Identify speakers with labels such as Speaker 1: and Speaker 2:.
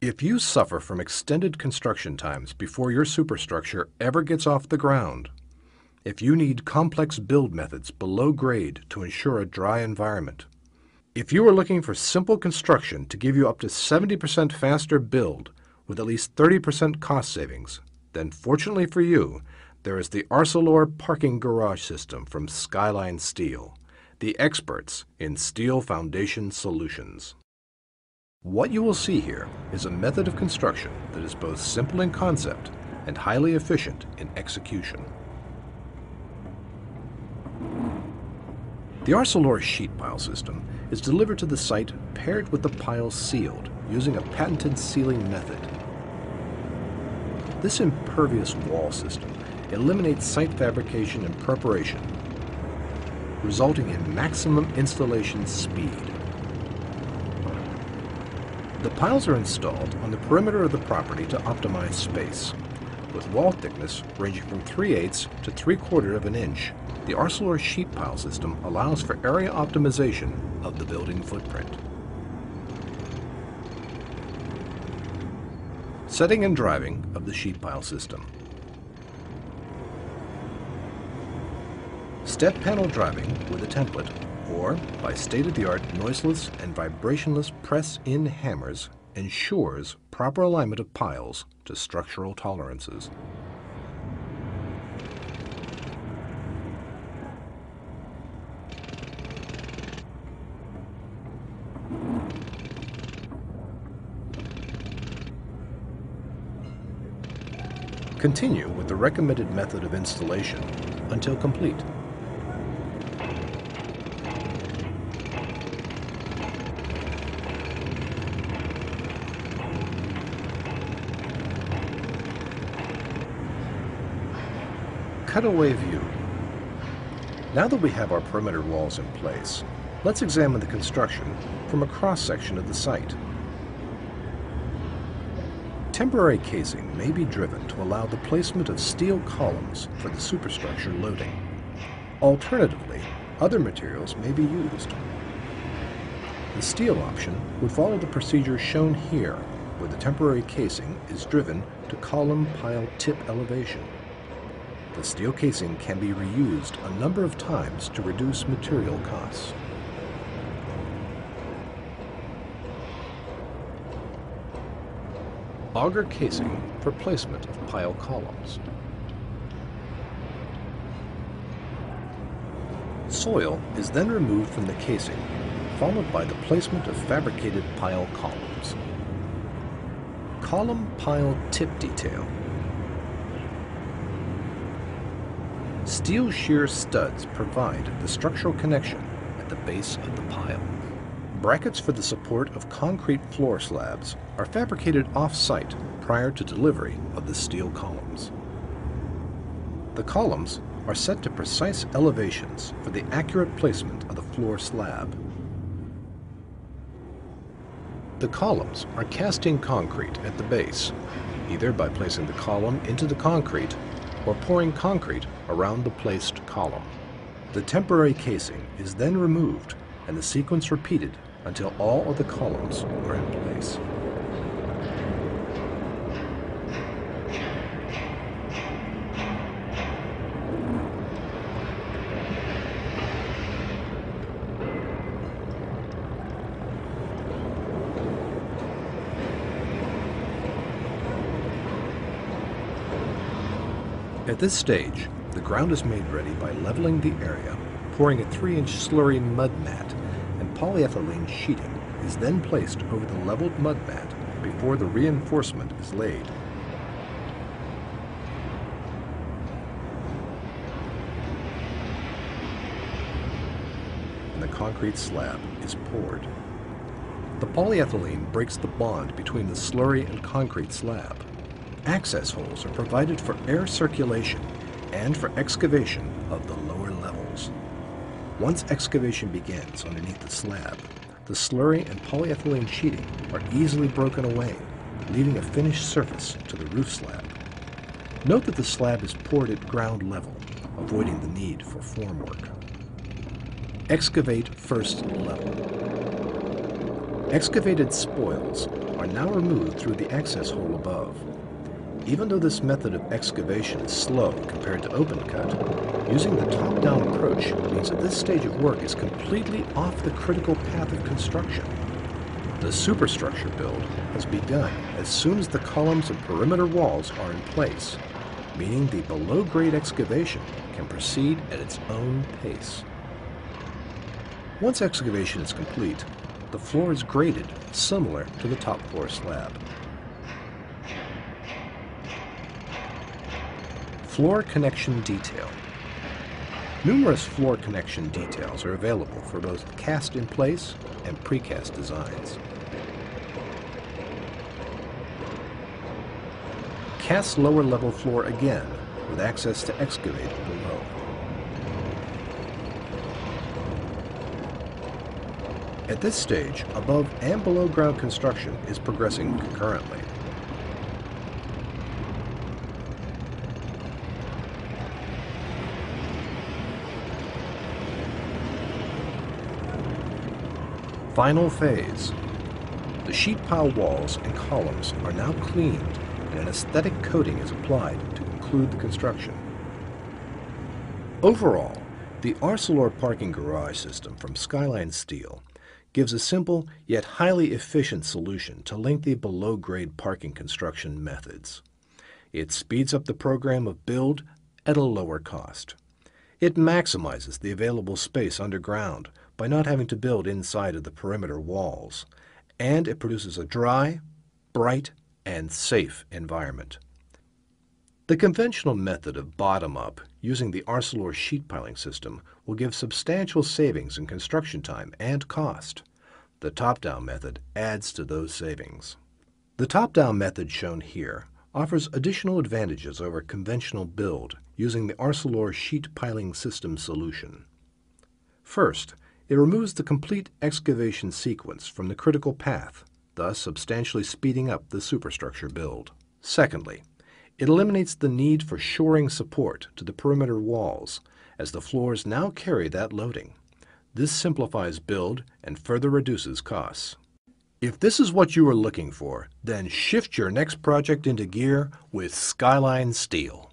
Speaker 1: If you suffer from extended construction times before your superstructure ever gets off the ground, if you need complex build methods below grade to ensure a dry environment, if you are looking for simple construction to give you up to 70% faster build with at least 30% cost savings, then fortunately for you, there is the Arcelor parking garage system from Skyline Steel, the experts in steel foundation solutions. What you will see here is a method of construction that is both simple in concept and highly efficient in execution. The Arcelor sheet pile system is delivered to the site paired with the pile sealed using a patented sealing method. This impervious wall system eliminates site fabrication and preparation, resulting in maximum installation speed. The piles are installed on the perimeter of the property to optimize space. With wall thickness ranging from 3/8 to 3/4 of an inch, the Arcelor sheet pile system allows for area optimization of the building footprint. Setting and driving of the sheet pile system. Step panel driving with a template, or by state-of-the-art noiseless and vibrationless press-in hammers, ensures proper alignment of piles to structural tolerances. Continue with the recommended method of installation until complete. Cutaway view. Now that we have our perimeter walls in place, let's examine the construction from a cross-section of the site. Temporary casing may be driven to allow the placement of steel columns for the superstructure loading. Alternatively, other materials may be used. The steel option would follow the procedure shown here, where the temporary casing is driven to column pile tip elevation. The steel casing can be reused a number of times to reduce material costs. Auger casing for placement of pile columns. Soil is then removed from the casing, followed by the placement of fabricated pile columns. Column pile tip detail. Steel shear studs provide the structural connection at the base of the pile. Brackets for the support of concrete floor slabs are fabricated off-site prior to delivery of the steel columns. The columns are set to precise elevations for the accurate placement of the floor slab. The columns are cast in concrete at the base, either by placing the column into the concrete or pouring concrete around the placed column. The temporary casing is then removed and the sequence repeated until all of the columns are in place. At this stage, the ground is made ready by leveling the area, pouring a 3-inch slurry mud mat, and polyethylene sheeting is then placed over the leveled mud mat before the reinforcement is laid. And the concrete slab is poured. The polyethylene breaks the bond between the slurry and concrete slab. Access holes are provided for air circulation and for excavation of the lower levels. Once excavation begins underneath the slab, the slurry and polyethylene sheeting are easily broken away, leaving a finished surface to the roof slab. Note that the slab is poured at ground level, avoiding the need for formwork. Excavate first level. Excavated spoils are now removed through the access hole above. Even though this method of excavation is slow compared to open cut, using the top-down approach means that this stage of work is completely off the critical path of construction. The superstructure build has begun as soon as the columns and perimeter walls are in place, meaning the below-grade excavation can proceed at its own pace. Once excavation is complete, the floor is graded similar to the top floor slab. Floor connection detail. Numerous floor connection details are available for both cast-in-place and precast designs. Cast lower level floor again with access to excavate below. At this stage, above and below ground construction is progressing concurrently. Final phase. The sheet pile walls and columns are now cleaned and an aesthetic coating is applied to conclude the construction. Overall, the Arcelor parking garage system from Skyline Steel gives a simple yet highly efficient solution to lengthy below-grade parking construction methods. It speeds up the program of build at a lower cost. It maximizes the available space underground by not having to build inside of the perimeter walls, and it produces a dry, bright, and safe environment. The conventional method of bottom-up using the Arcelor sheet piling system will give substantial savings in construction time and cost. The top-down method adds to those savings. The top-down method shown here offers additional advantages over conventional build using the Arcelor sheet piling system solution. First, it removes the complete excavation sequence from the critical path, thus substantially speeding up the superstructure build. Secondly, it eliminates the need for shoring support to the perimeter walls, as the floors now carry that loading. This simplifies build and further reduces costs. If this is what you are looking for, then shift your next project into gear with Skyline Steel.